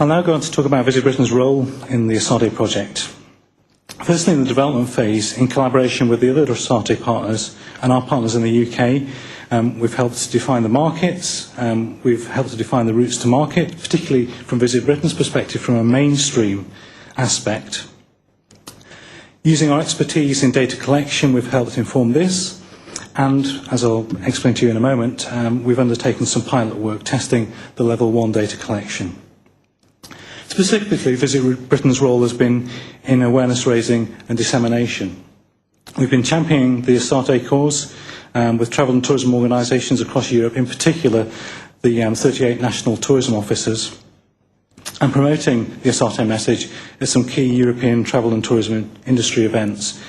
I'll now go on to talk about Visit Britain's role in the ESADE project. Firstly, in the development phase, in collaboration with the other ESADE partners and our partners in the UK, we've helped to define the markets, we've helped to define the routes to market, particularly from Visit Britain's perspective, from a mainstream aspect. Using our expertise in data collection, we've helped inform this, and as I'll explain to you in a moment, we've undertaken some pilot work testing the level 1 data collection. Specifically, Visit Britain's role has been in awareness raising and dissemination. We've been championing the ESADE cause with travel and tourism organisations across Europe, in particular the 38 national tourism officers, and promoting the ESADE message at some key European travel and tourism industry events.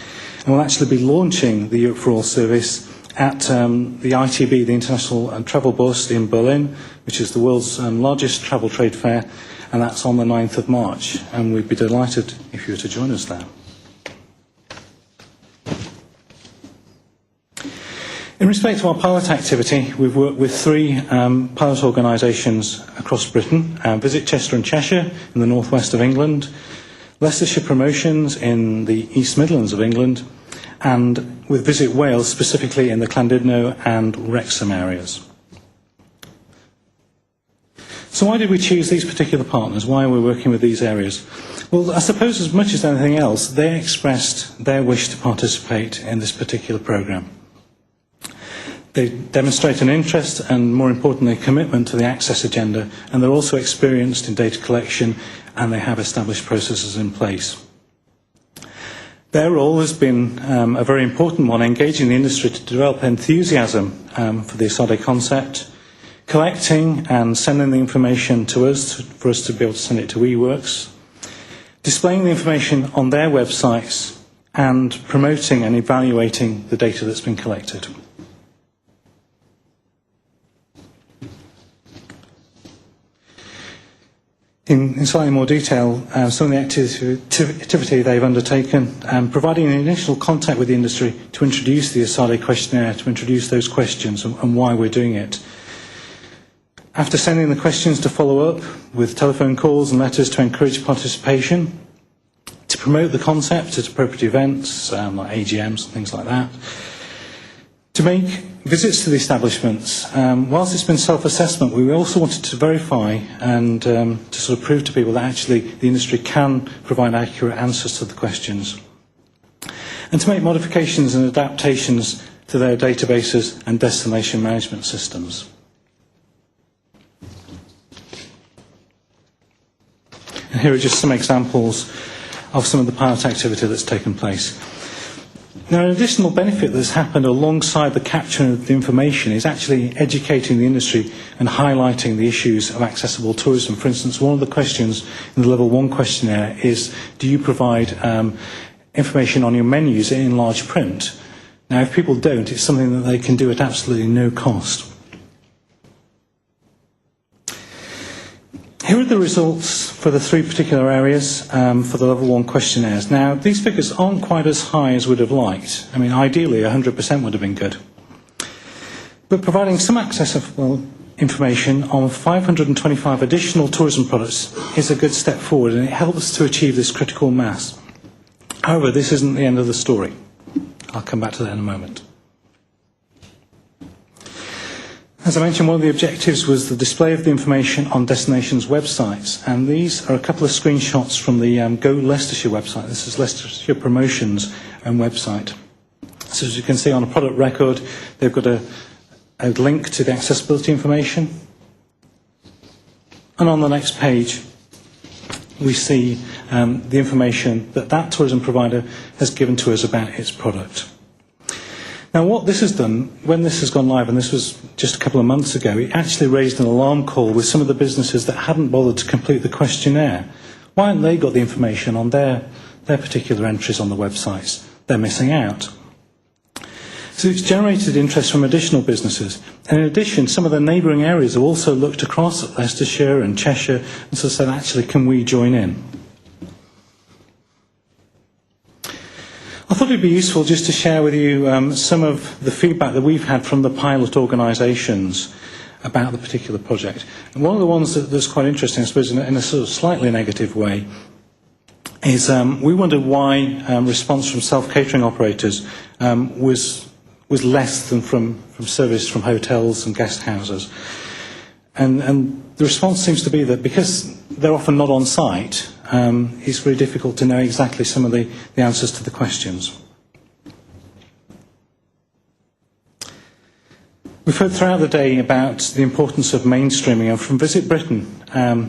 And we'll actually be launching the EuropeforAll service at the ITB, the International Travel Bus in Berlin, which is the world's largest travel trade fair, and that's on the 9th of March, and we'd be delighted if you were to join us there. In respect to our pilot activity, we've worked with 3 pilot organisations across Britain, Visit Chester and Cheshire in the northwest of England, Leicestershire Promotions in the East Midlands of England, and with Visit Wales specifically in the Llandudno and Wrexham areas. So why did we choose these particular partners? Why are we working with these areas? Well, I suppose as much as anything else, they expressed their wish to participate in this particular programme. They demonstrate an interest and, more importantly, a commitment to the access agenda, and they're also experienced in data collection, and they have established processes in place. Their role has been a very important one, engaging the industry to develop enthusiasm for the ESADE concept, collecting and sending the information to us for us to be able to send it to eWorks, displaying the information on their websites, and promoting and evaluating the data that's been collected. In slightly more detail, some of the activity they've undertaken, providing an initial contact with the industry to introduce the ESADE questionnaire, to introduce those questions and why we're doing it. After sending the questions, to follow up with telephone calls and letters to encourage participation, to promote the concept at appropriate events, like AGMs and things like that, to make visits to the establishments. Whilst it's been self-assessment, we also wanted to verify and to sort of prove to people that actually the industry can provide accurate answers to the questions, and to make modifications and adaptations to their databases and destination management systems. And here are just some examples of some of the pilot activity that's taken place. Now, an additional benefit that's happened alongside the capture of the information is actually educating the industry and highlighting the issues of accessible tourism. For instance, one of the questions in the Level 1 questionnaire is, do you provide information on your menus in large print? Now, if people don't, it's something that they can do at absolutely no cost. Here are the results for the 3 particular areas for the Level 1 questionnaires. Now, these figures aren't quite as high as we'd have liked. I mean, ideally, 100% would have been good. But providing some accessible information on 525 additional tourism products is a good step forward, and it helps to achieve this critical mass. However, this isn't the end of the story. I'll come back to that in a moment. As I mentioned, one of the objectives was the display of the information on destinations' websites, and these are a couple of screenshots from the Go Leicestershire website. This is Leicestershire Promotions and website. So as you can see on a product record, they've got a link to the accessibility information, and on the next page we see the information that that tourism provider has given to us about its product. Now, what this has done, when this has gone live, and this was just a couple of months ago, it actually raised an alarm call with some of the businesses that hadn't bothered to complete the questionnaire. Why hadn't they got the information on their particular entries on the websites? They're missing out. So it's generated interest from additional businesses. And in addition, some of the neighbouring areas have also looked across at Leicestershire and Cheshire and so said, actually, can we join in? I thought it would be useful just to share with you some of the feedback that we've had from the pilot organisations. about the particular project. And one of the ones that's quite interesting, I suppose, in a sort of slightly negative way, is we wondered why response from self-catering operators was less than from service from hotels and guest houses. And the response seems to be that because they're often not on site, it's very difficult to know exactly some of the answers to the questions. We've heard throughout the day about the importance of mainstreaming, and from Visit Britain,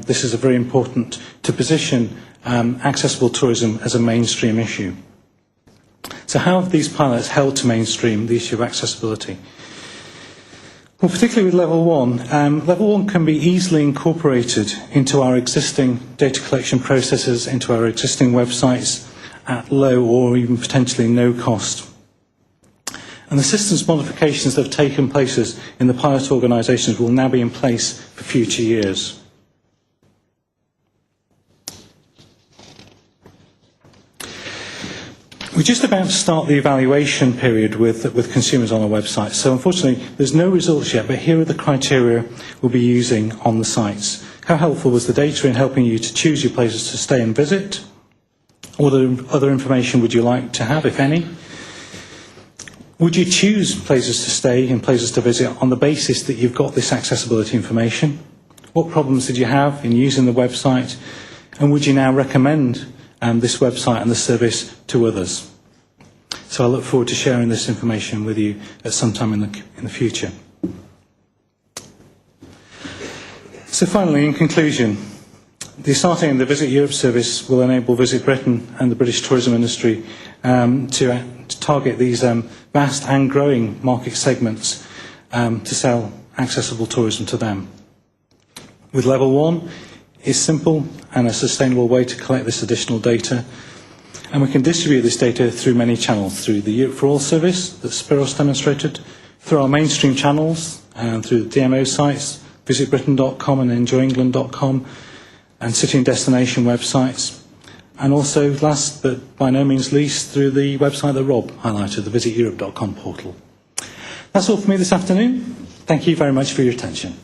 this is very important to position accessible tourism as a mainstream issue. So how have these pilots helped to mainstream the issue of accessibility? Well, particularly with Level 1, Level 1 can be easily incorporated into our existing data collection processes, into our existing websites at low or even potentially no cost. And the systems modifications that have taken place in the pilot organisations will now be in place for future years. We're just about to start the evaluation period with consumers on our website. So unfortunately, there's no results yet, but here are the criteria we'll be using on the sites. How helpful was the data in helping you to choose your places to stay and visit? What other information would you like to have, if any? Would you choose places to stay and places to visit on the basis that you've got this accessibility information? What problems did you have in using the website? And would you now recommend this website and the service to others? So I look forward to sharing this information with you at some time in the future. So finally, in conclusion, the starting and the Visit Europe service will enable Visit Britain and the British tourism industry to target these vast and growing market segments to sell accessible tourism to them. With Level 1, it's simple and a sustainable way to collect this additional data, and we can distribute this data through many channels, through the EuropeforAll service that Spiros demonstrated, through our mainstream channels, and through the DMO sites, visitbritain.com and enjoyengland.com, and city and destination websites, and also, last but by no means least, through the website that Rob highlighted, the visiteurope.com portal. That's all for me this afternoon. Thank you very much for your attention.